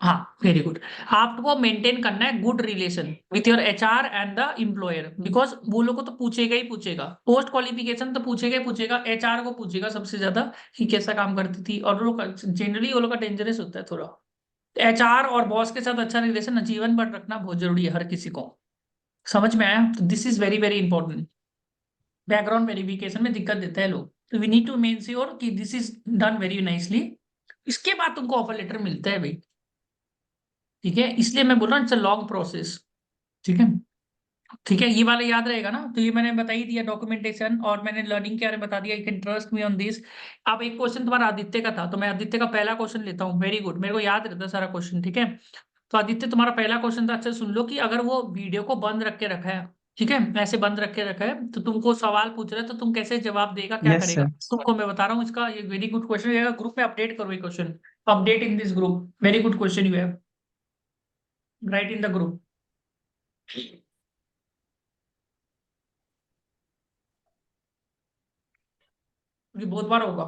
Speaker 2: हाँ, वेरी गुड। आपको मेंटेन करना है good relation with your HR and the employer, because वो लोग को तो पूछेगा ही पूछेगा, पोस्ट क्वालिफिकेशन तो पूछेगा ही पूछेगा, HR को पूछेगा सबसे ज्यादा कि कैसा काम करती थी। और वो लोग जनरली वो लोग का डेंजरस होता है थोड़ा। HR और बॉस के साथ अच्छा रिलेशन जीवन भर रखना बहुत जरूरी है हर किसी को। समझ में आया? तो this is very very important. Background verification में दिक्कत देता है लोग, तो we need to make sure कि this is done very nicely. इसके बाद तुमको ऑफर लेटर मिलता है भाई, ठीक है? इसलिए मैं बोल रहा हूँ इट्स अ लॉन्ग प्रोसेस, ठीक है? ठीक है, ये वाला याद रहेगा ना? तो ये मैंने बता ही दिया डॉक्यूमेंटेशन, और मैंने लर्निंग के बारे में बता दिया, you can trust me on this. अब एक क्वेश्चन तुम्हारा आदित्य का था, तो मैं आदित्य का पहला क्वेश्चन लेता हूँ। वेरी गुड, मेरे को याद रहता है सारा क्वेश्चन, ठीक है? तो आदित्य तुम्हारा पहला क्वेश्चन था, अच्छा सुन लो, कि अगर वो वीडियो को बंद रख के रखा है, ठीक है, ऐसे बंद रख के रखा है, तो तुमको सवाल पूछ रहा है, तो तुम कैसे जवाब देगा, क्या
Speaker 1: यस
Speaker 2: करेगा?
Speaker 1: सर।
Speaker 2: तुमको मैं बता रहा हूँ इसका, ये वेरी गुड क्वेश्चन है। ग्रुप में अपडेट करो ये question, update in this group, very good question you have, right in the group. ये बहुत बार होगा,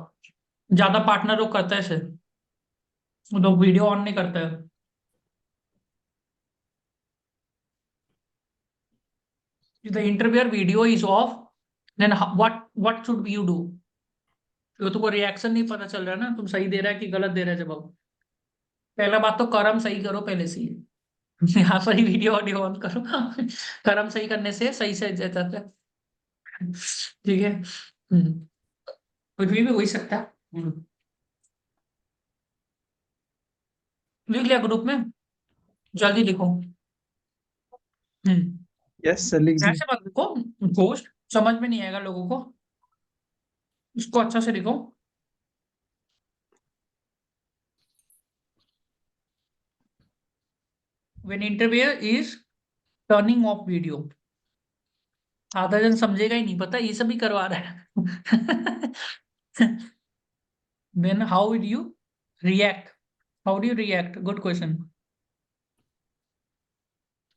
Speaker 2: ज्यादा पार्टनर लोग करता है ऐसे, वो लोग वीडियो ऑन नहीं करते हैं। If the interviewer video is off, then what should you do? तो तुमको रिएक्शन नहीं पता चल रहा है ना, तुम सही दे रहा है कि गलत दे रहा है जवाब। पहला बात तो कर्म सही करो पहले से ही। यहाँ पर ही वीडियो ऑडियो ऑन करो। कर्म सही करने से सही से जाता है, ठीक है? कुछ भी हो ही सकता है। लिख लिया ग्रुप में? जल्दी लिखो।
Speaker 1: यस सर, लिख दी।
Speaker 2: ऐसे मत लिखो, पोस्ट समझ में नहीं आएगा लोगों को, इसको अच्छा से लिखो। When interviewer is turning off video, आधा जन समझेगा ही नहीं, पता ये सब भी करवा रहा है। Then how will you react? How do you react? Good question.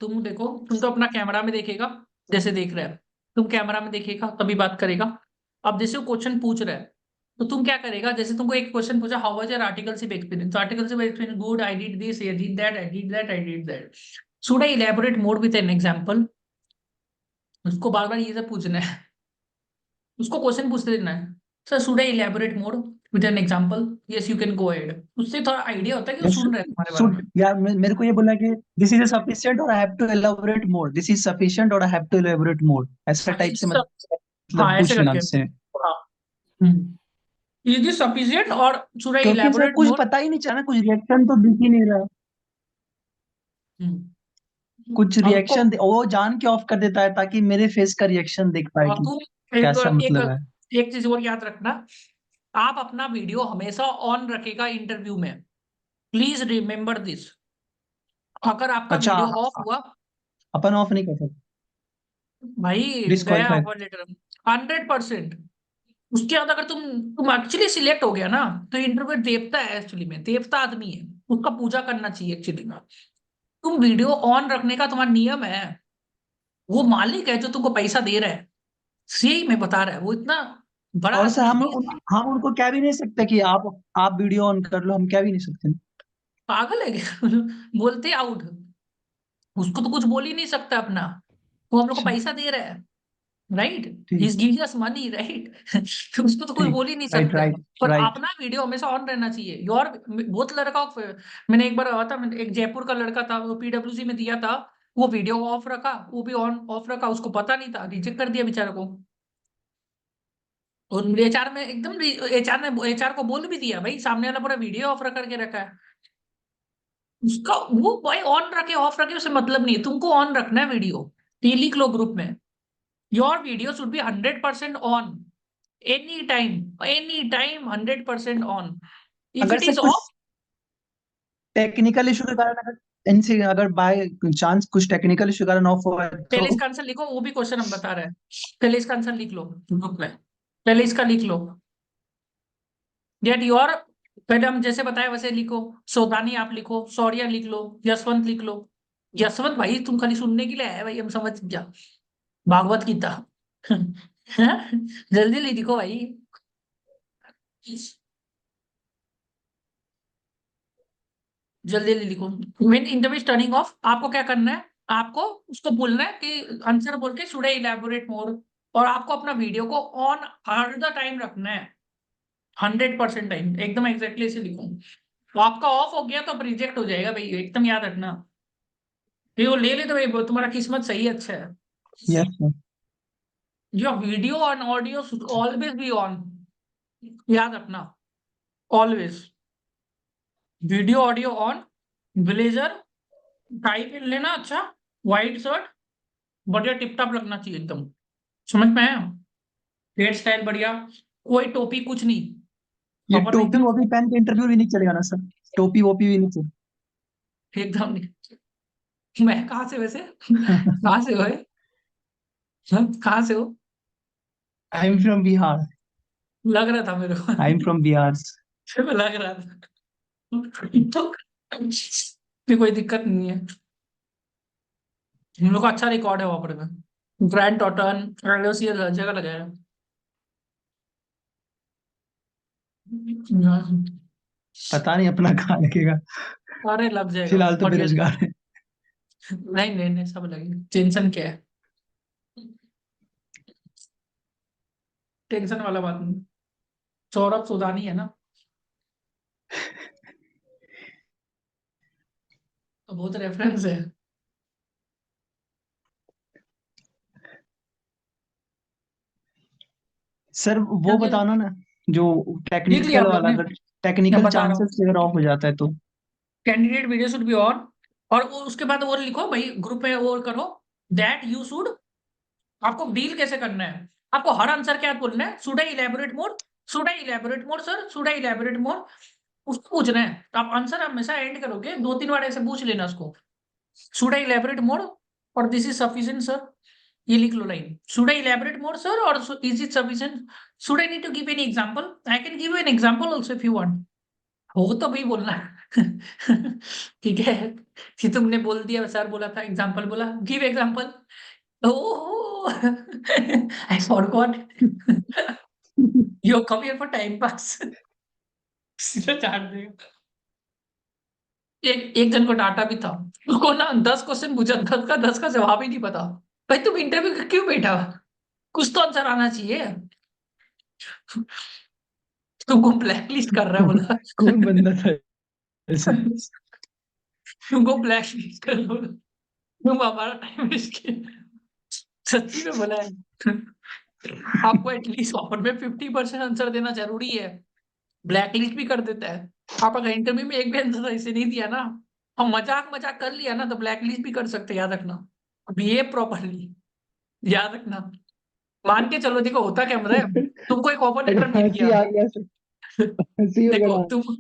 Speaker 2: तुम देखो, तुम तो अपना कैमरा में देखेगा, जैसे देख रहा है, तुम कैमरा में देखेगा तभी बात करेगा। अब जैसे वो क्वेश्चन पूछ रहा है, तो तुम क्या करेगा? जैसे तुमको एक क्वेश्चन पूछा, how was your articleship experience? तो articleship experience, good, I did this, I did that, I did that, I did that. Should I elaborate more with an example? उसको बार बार ये सब पूछना है, उसको क्वेश्चन पूछते रहना है, sir should I elaborate more with an example? Yes you can go ahead. उससे थोड़ा आइडिया होता है कि वो
Speaker 1: यस
Speaker 2: सुन रहे हैं तुम्हारे बारे
Speaker 1: शुड,
Speaker 2: में।
Speaker 1: या मेरे को ये बोला कि दिस इज सफिशिएंट और I have to elaborate more, this is sufficient और I have to elaborate more, ऐसा
Speaker 2: हाँ,
Speaker 1: टाइप से
Speaker 2: हाँ,
Speaker 1: मतलब
Speaker 2: ऐसे
Speaker 1: पूछ लेना
Speaker 2: करके।
Speaker 1: उससे।
Speaker 2: हाँ, इज दिस सफिशिएंट और शुड आई
Speaker 1: क्योंकि सर
Speaker 2: इलैबोरेट
Speaker 1: कुछ
Speaker 2: मोर?
Speaker 1: पता ही नहीं चला ना, कुछ रिएक्शन तो दिख ही नहीं रहा। कुछ
Speaker 2: अब उसको,
Speaker 1: रिएक्शन वो जान के ऑफ कर देता है ताकि मेरे फेस का रिएक्शन देख पाए
Speaker 2: अब
Speaker 1: कि
Speaker 2: तुम
Speaker 1: कैसा
Speaker 2: एक
Speaker 1: मतलब है।
Speaker 2: एक चीज और याद रखना, आप अपना वीडियो हमेशा ऑन रखेगा इंटरव्यू में, प्लीज रिमेम्बर दिस। अगर आपका
Speaker 1: अच्छा,
Speaker 2: वीडियो ऑफ हुआ,
Speaker 1: अपन ऑफ नहीं कर सकते,
Speaker 2: भाई गया
Speaker 1: डिस्क्वालीफाई।
Speaker 2: Offer letter, 100%। उसके बाद अगर तुम एक्चुअली सिलेक्ट हो गया ना, तो इंटरव्यू देवता है, एक्चुअली में देवता आदमी है, उसका पूजा करना चाहिए एक्चुअली में। तुम वीडियो ऑन रखने का तुम्हारा नियम है, वो मालिक है जो तुमको पैसा दे रहा है, यही मैं बता रहा है, वो इतना बड़ा
Speaker 1: और सर
Speaker 2: आदमी नहीं है।
Speaker 1: हम उनको कह भी नहीं सकते कि आप वीडियो ऑन कर लो, हम कह भी नहीं सकते।
Speaker 2: पागल है क्या? बोलते आउट, उसको तो कुछ बोल ही नहीं सकता अपना, वो हम लोग को
Speaker 1: अच्छा,
Speaker 2: पैसा दे रहा है, राइट? ही
Speaker 1: ठीक
Speaker 2: is giving us money, right? तो उसको तो कुछ
Speaker 1: ठीक,
Speaker 2: बोल ही नहीं
Speaker 1: राइट
Speaker 2: सकते।
Speaker 1: राइट
Speaker 2: पर
Speaker 1: राइट।
Speaker 2: अपना वीडियो हमेशा ऑन रहना चाहिए। योर बहुत लड़का, मैंने एक बार हुआ था, एक जयपुर का लड़का था, वो PWC में दिया था, वो वीडियो ऑफ रखा, वो भी ऑन ऑफ रखा, उसको पता नहीं था, रिजेक्ट कर दिया बेचारे को। और HR में एकदम, HR को बोल भी दिया, भाई सामने वाला पूरा वीडियो ऑफ करके रखा है, उसका वो भाई ऑन रखे ऑफ रखे उससे मतलब नहीं है, तुमको ऑन रखना है वीडियो। तो ये लिख लो ग्रुप में, your video should be 100% on, any time 100% on. If
Speaker 1: अगर
Speaker 2: इट
Speaker 1: सर
Speaker 2: इज
Speaker 1: कुछ
Speaker 2: ऑफ,
Speaker 1: टेक्निकल इशू के कारण, अगर इनसे अगर बाय चांस कुछ टेक्निकल इशू के कारण ऑफ हुआ है
Speaker 2: पहले
Speaker 1: तो।
Speaker 2: इसका आंसर लिखो, वो भी क्वेश्चन हम बता रहे हैं, पहले इसका आंसर लिख लो ग्रुप में, पहले इसका लिख लो, डेट योर, पहले हम जैसे बताया वैसे लिखो। सौदानी आप लिखो, सौर्या लिख लो, यशवंत लिख लो। यशवंत भाई तुम खाली सुनने के लिए आया भाई, हम समझ जा। भागवत गीता। जल्दी जल्दी लिखो भाई। जल्दी जल्दी लिखो। व्हेन इंटरव्यू टर्निंग ऑफ, आपको क्या करना है, आपको उसको बोलना है कि आंसर बोल के शुड आई इलैबोरेट मोर, और आपको अपना वीडियो को ऑन हर द टाइम रखना है, 100% टाइम, एकदम एग्जैक्टली ऐसे लिखो। तो आपका ऑफ हो गया तो अब रिजेक्ट हो जाएगा भाई, एकदम याद रखना। ये वो ले ले तो भाई तुम्हारा किस्मत सही अच्छा है।
Speaker 1: Yes sir.
Speaker 2: योर वीडियो और audio should always be on, याद रखना, always. Video audio on, blazer type in लेना, अच्छा व्हाइट शर्ट, बढ़िया टिप टॉप लगना चाहिए एकदम, समझ में है? हेयर स्टाइल बढ़िया, कोई टोपी कुछ नहीं,
Speaker 1: ये
Speaker 2: अपन
Speaker 1: टोपी
Speaker 2: एकदम
Speaker 1: वोपी पहन के इंटरव्यू भी नहीं चलेगा ना सर? टोपी वोपी भी नहीं चलेगा?
Speaker 2: एकदम नहीं। मैं कहाँ से वैसे, कहाँ से हो है? कहाँ से हो?
Speaker 1: I am from Bihar.
Speaker 2: लग रहा था मेरे को।
Speaker 1: I am from Bihar.
Speaker 2: लग रहा था तो भी कोई दिक्कत नहीं है, हम लोग का अच्छा रिकॉर्ड है वहां पर में, ग्रैंड टॉटन एलओसीएल हर जगह लगाया है।
Speaker 1: पता नहीं अपना कहाँ लगेगा।
Speaker 2: अरे लग जाएगा,
Speaker 1: फिलहाल तो
Speaker 2: बढ़िया से।
Speaker 1: बेरोजगार है।
Speaker 2: नहीं नहीं नहीं, सब लगेगा, टेंशन क्या है, टेंशन वाला बात नहीं। सौरभ सुदानी है ना, तो बहुत रेफरेंस है।
Speaker 1: सर वो
Speaker 2: क्या क्या
Speaker 1: बताना ना, जो
Speaker 2: लिख लिया
Speaker 1: टेक्निकल
Speaker 2: हम लोग
Speaker 1: वाला,
Speaker 2: ने,
Speaker 1: अगर
Speaker 2: मैं
Speaker 1: टेक्निकल
Speaker 2: बता रहा हूँ।
Speaker 1: चांसेस अगर ऑफ हो जाता है तो।
Speaker 2: Candidate video should be on, और उसके बाद वो लिखो भाई, ग्रुप में वो करो, दैट यू शुड, आपको डील कैसे करना है, आपको हर आंसर क्या बोलना है, should I elaborate more, should I elaborate more sir, should I elaborate more, उसको पूछना है। आप आंसर हमेशा एंड करोगे, 2-3 बार ऐसे पूछ लेना उसको, शुड आई इलैबोरेट मोर और दिस इज सफिशिएंट सर, ये लिख लो line, should I elaborate more sir और is it sufficient, should I need to give any example, I can give you an example also if you want, हो तो भाई बोलना है। ठीक है, कि तुमने बोल दिया, सर बोला था एग्जांपल बोला, give example, oh I forgot, you come here for time pass. सीधा चाट देगा। एक एक जन को डांटा भी था, उसको ना 10 क्वेश्चन पूछा, 10 का जवाब ही नहीं पता। भाई तुम इंटरव्यू क्यों बैठा, कुछ तो आंसर आना चाहिए, तुमको ब्लैक लिस्ट कर रहा है बोला।
Speaker 1: कौन बंदा था ऐसा?
Speaker 2: तुमको ब्लैक लिस्ट कर लो, तुम हमारा टाइम वेस्ट किया, सच्ची में बोला है। आपको एटलीस्ट ऑफर में 50% आंसर देना जरूरी है, ब्लैक लिस्ट भी कर देता है। आप अगर इंटरव्यू में एक भी आंसर ऐसे नहीं दिया ना, हम मजाक मजाक कर लिया ना, तो ब्लैक लिस्ट भी कर सकते हैं, याद रखना, बिहेव प्रॉपरली, याद रखना। मान के चलो, देखो होता क्या मतलब है, तुमको एक ऑफर लेटर मिल
Speaker 1: हंसी
Speaker 2: गया।
Speaker 1: आ गया सर, हंसी हो
Speaker 2: देखो
Speaker 1: गया।
Speaker 2: तुम,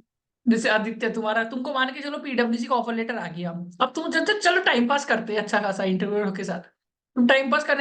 Speaker 2: जैसे आदित्य तुम्हारा, तुमको मान के चलो पीडब्ल्यूसी का ऑफर लेटर आ गया, अब तुम चलो टाइम पास करते हैं अच्छा खासा इंटरव्यू के साथ, तुम टाइम पास करने